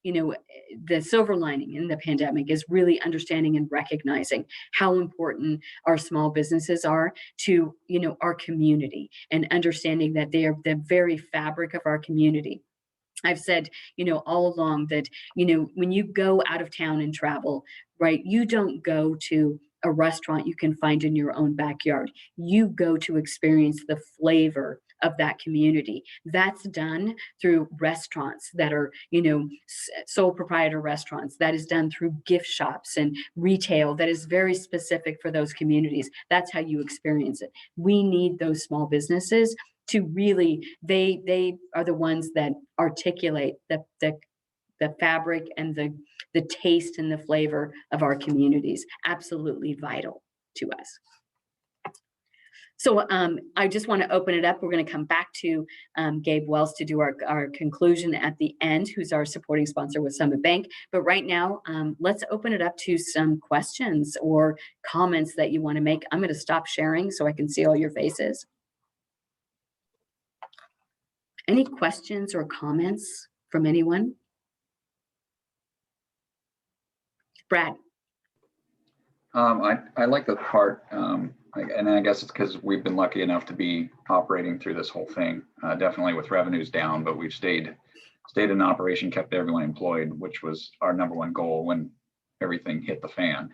Speaker 1: the silver lining in the pandemic is really understanding and recognizing how important our small businesses are to, our community, and understanding that they are the very fabric of our community. I've said, all along that, when you go out of town and travel, right, you don't go to a restaurant you can find in your own backyard. You go to experience the flavor of that community. That's done through restaurants that are, sole proprietor restaurants. That is done through gift shops and retail that is very specific for those communities. That's how you experience it. We need those small businesses to really, they are the ones that articulate the fabric and the taste and the flavor of our communities. Absolutely vital to us. So I just want to open it up. We're going to come back to Gabe Wells to do our conclusion at the end, who's our supporting sponsor with Summit Bank. But right now, let's open it up to some questions or comments that you want to make. I'm going to stop sharing so I can see all your faces. Any questions or comments from anyone? Brad.
Speaker 4: I like the part, and I guess it's because we've been lucky enough to be operating through this whole thing, definitely with revenues down, but we've stayed in operation, kept everyone employed, which was our #1 goal when everything hit the fan.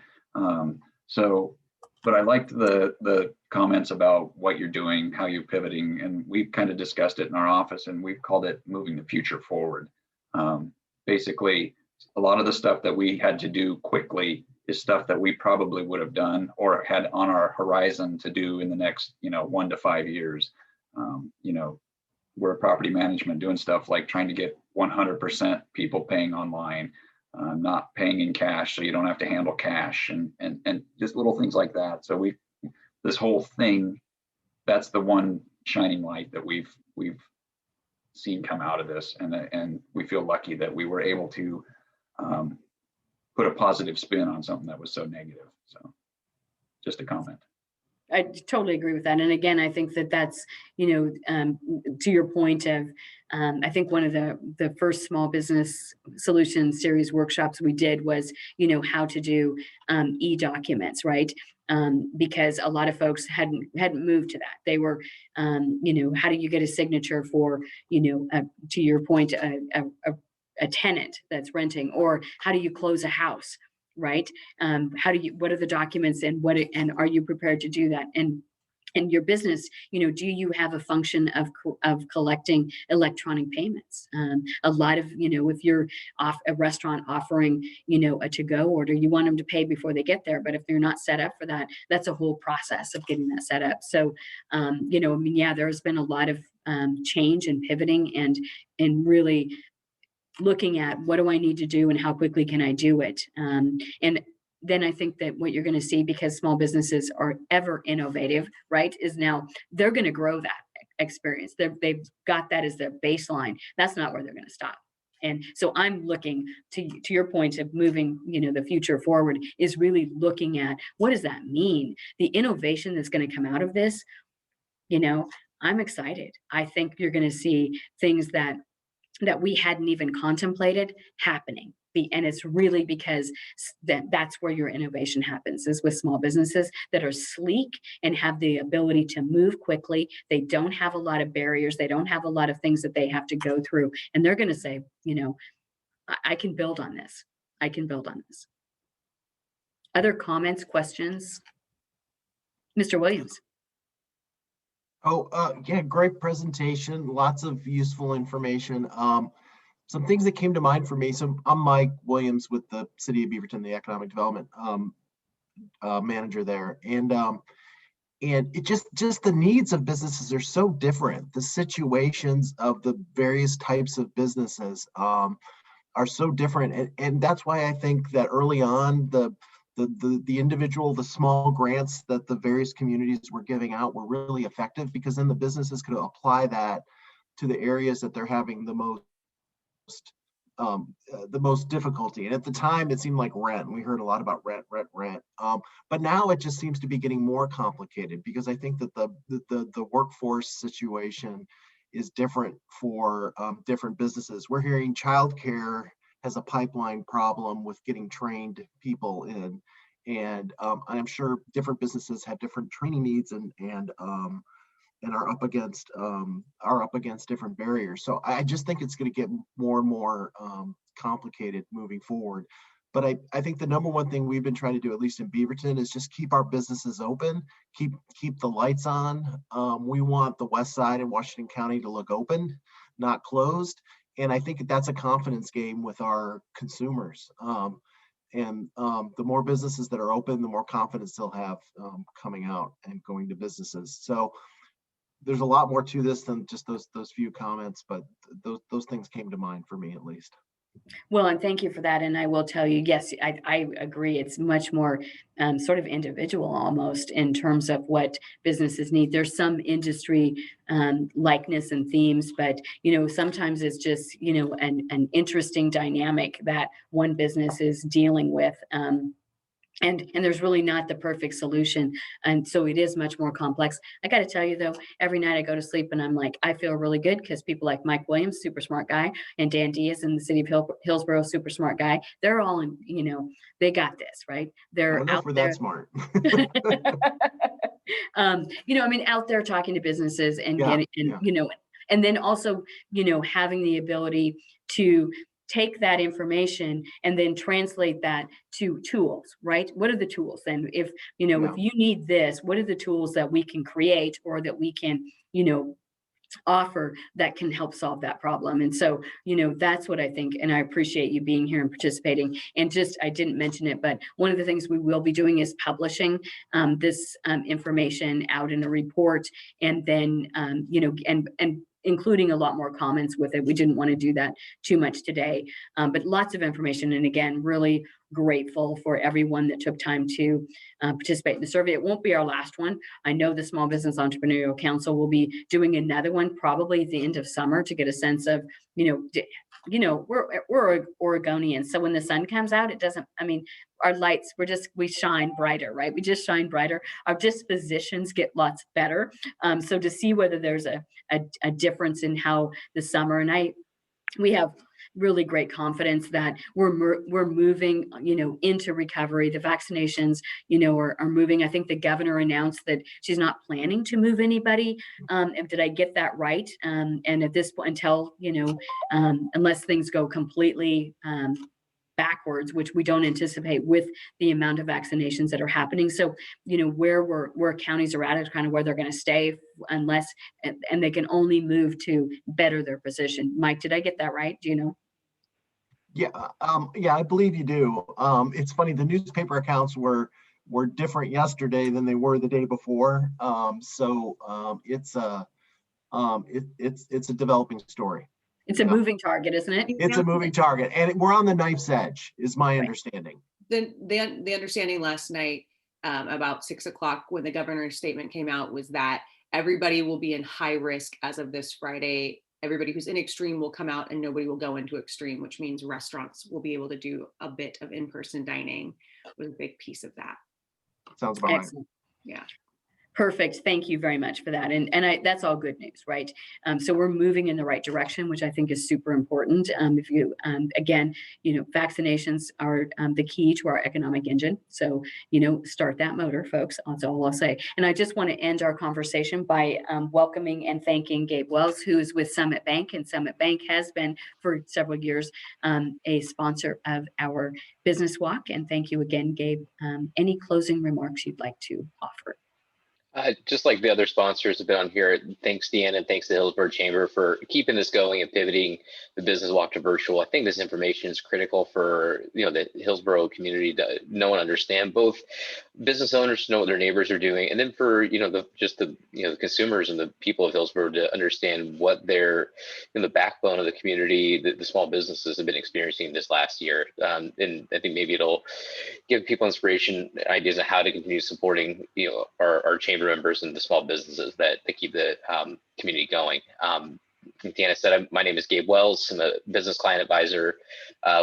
Speaker 4: But I liked the comments about what you're doing, how you're pivoting, and we've kind of discussed it in our office, and we've called it moving the future forward. Basically, a lot of the stuff that we had to do quickly is stuff that we probably would have done or had on our horizon to do in the next, 1 to 5 years. We're property management doing stuff like trying to get 100% people paying online, not paying in cash, so you don't have to handle cash, and just little things like that. So this whole thing, that's the one shining light that we've seen come out of this, and we feel lucky that we were able to put a positive spin on something that was so negative. So just a comment.
Speaker 1: I totally agree with that. And again, I think that's, to your point of, I think one of the first small business solution series workshops we did was, how to do e-documents, right? Because a lot of folks hadn't moved to that. They were, how do you get a signature for, to your point, a tenant that's renting, or how do you close a house, right? What are the documents and are you prepared to do that? And And your business, do you have a function of collecting electronic payments? A lot of, if you're off a restaurant offering, a to-go order, you want them to pay before they get there. But if they're not set up for that, that's a whole process of getting that set up. So, yeah, there's been a lot of change and pivoting and really looking at what do I need to do and how quickly can I do it. And then I think that what you're going to see, because small businesses are ever innovative, right, is now they're going to grow that experience. They've got that as their baseline. That's not where they're going to stop. And so I'm looking to your point of moving, the future forward is really looking at what does that mean? The innovation that's going to come out of this, I'm excited. I think you're going to see things that we hadn't even contemplated happening. And it's really because that's where your innovation happens, is with small businesses that are sleek and have the ability to move quickly. They don't have a lot of barriers. They don't have a lot of things that they have to go through. And they're going to say, I can build on this. I can build on this. Other comments, questions? Mr. Williams.
Speaker 7: Oh, yeah, great presentation. Lots of useful information. Some things that came to mind for me. So I'm Mike Williams with the City of Beaverton, the Economic Development manager there. And it just the needs of businesses are so different. The situations of the various types of businesses are so different. And that's why I think that early on, the individual, the small grants that the various communities were giving out were really effective, because then the businesses could apply that to the areas that they're having the most difficulty. And at the time, it seemed like rent. We heard a lot about rent. But now it just seems to be getting more complicated, because I think that the workforce situation is different for different businesses. We're hearing childcare has a pipeline problem with getting trained people in, and I'm sure different businesses have different training needs and are up against different barriers. So I just think it's going to get more and more complicated moving forward. But I think the number one thing we've been trying to do, at least in Beaverton, is just keep our businesses open, keep the lights on. We want the West Side and Washington County to look open, not closed. And I think that's a confidence game with our consumers. And the more businesses that are open, the more confidence they'll have coming out and going to businesses. So there's a lot more to this than just those few comments, but those things came to mind for me, at least.
Speaker 1: Well, and thank you for that. And I will tell you, yes, I agree. It's much more sort of individual almost in terms of what businesses need. There's some industry likeness and themes, but, sometimes it's just, an interesting dynamic that one business is dealing with. And there's really not the perfect solution. And so it is much more complex. I got to tell you, though, every night I go to sleep and I'm like, I feel really good, because people like Mike Williams, super smart guy, and Dan Diaz in the city of Hillsborough, super smart guy. They're all in, they got this, right? They're out there.
Speaker 7: That smart.
Speaker 1: Out there talking to businesses and and then also, having the ability to take that information and then translate that to tools, right? What are the tools then? If if you need this, what are the tools that we can create or that we can, offer that can help solve that problem? And so, that's what I think. And I appreciate you being here and participating. And just, I didn't mention it, but one of the things we will be doing is publishing this information out in a report, and then, and including a lot more comments with it. We didn't want to do that too much today, but lots of information. And again, really grateful for everyone that took time to participate in the survey. It won't be our last one. I know the Small Business Entrepreneurial Council will be doing another one probably at the end of summer to get a sense of, we're Oregonians. So when the sun comes out, it doesn't, our lights, we shine brighter, right? We just shine brighter. Our dispositions get lots better. So to see whether there's a difference in how the summer, and we have really great confidence that we're moving, into recovery. The vaccinations, are moving. I think the governor announced that she's not planning to move anybody. Did I get that right? And at this point, until, unless things go completely backwards, which we don't anticipate with the amount of vaccinations that are happening. So, where counties are at is kind of where they're going to stay unless, and they can only move to better their position. Mike, did I get that right? Do you know?
Speaker 7: Yeah, yeah, I believe you do. It's funny, the newspaper accounts were different yesterday than they were the day before. It's a developing story.
Speaker 1: It's a moving target, isn't it?
Speaker 7: It's a moving target, and we're on the knife's edge, is my understanding.
Speaker 6: The understanding last night about 6 o'clock when the governor's statement came out was that everybody will be in high risk as of this Friday. Everybody who's in extreme will come out and nobody will go into extreme, which means restaurants will be able to do a bit of in-person dining was a big piece of that.
Speaker 7: Sounds about right.
Speaker 1: Excellent.
Speaker 6: Yeah.
Speaker 1: Perfect. Thank you very much for that. And that's all good news, right? So we're moving in the right direction, which I think is super important. If you, again, vaccinations are the key to our economic engine. So, start that motor, folks. That's all I'll say. And I just want to end our conversation by welcoming and thanking Gabe Wells, who is with Summit Bank. And Summit Bank has been for several years a sponsor of our business walk. And thank you again, Gabe. Any closing remarks you'd like to offer?
Speaker 8: Just like the other sponsors have been on here, thanks Deanna and thanks to the Hillsborough Chamber for keeping this going and pivoting the business walk to virtual. I think this information is critical for the Hillsborough community to know and understand, both business owners to know what their neighbors are doing, and then for the consumers and the people of Hillsborough to understand what their the backbone of the community, the small businesses have been experiencing this last year. And I think maybe it'll give people inspiration, ideas on how to continue supporting our chamber members and the small businesses that keep the community going. Deanna said, my name is Gabe Wells. I'm a business client advisor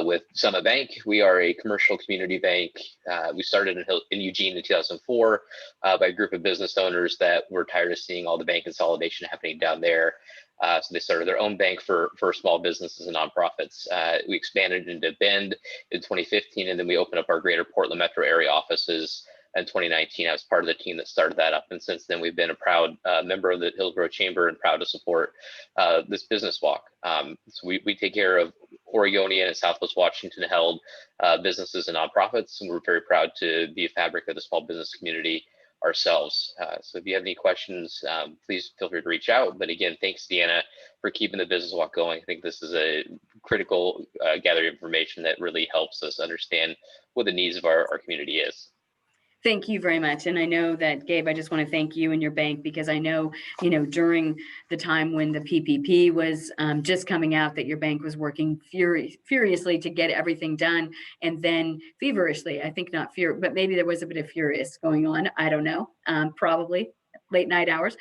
Speaker 8: with Summit Bank. We are a commercial community bank. We started in Eugene in 2004 by a group of business owners that were tired of seeing all the bank consolidation happening down there. So they started their own bank for small businesses and nonprofits. We expanded into Bend in 2015, and then we opened up our greater Portland metro area offices in 2019. I was part of the team that started that up, and since then we've been a proud member of the Hillsborough Chamber and proud to support this business walk. So we take care of Oregonian and Southwest Washington held businesses and nonprofits, and we're very proud to be a fabric of the small business community ourselves. So if you have any questions, please feel free to reach out. But again, thanks Deanna for keeping the business walk going. I think this is a critical gathering information that really helps us understand what the needs of our community is.
Speaker 1: Thank you very much. And I know that, Gabe, I just want to thank you and your bank, because I know, during the time when the PPP was just coming out, that your bank was working furiously to get everything done. And then feverishly, I think not but maybe there was a bit of furious going on. I don't know, probably late night hours.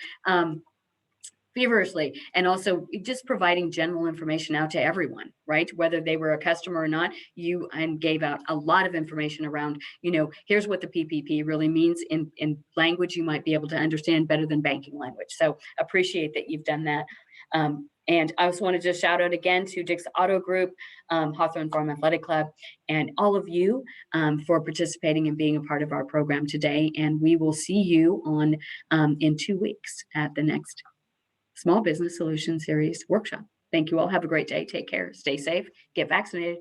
Speaker 1: Feverishly, and also just providing general information out to everyone, right? Whether they were a customer or not, you gave out a lot of information around, here's what the PPP really means in language you might be able to understand better than banking language. So appreciate that you've done that. And I also want to just shout out again to Dick's Auto Group, Hawthorne Farm Athletic Club, and all of you for participating and being a part of our program today. And we will see you in 2 weeks at the next Small Business Solution Series workshop. Thank you all. Have a great day. Take care. Stay safe. Get vaccinated.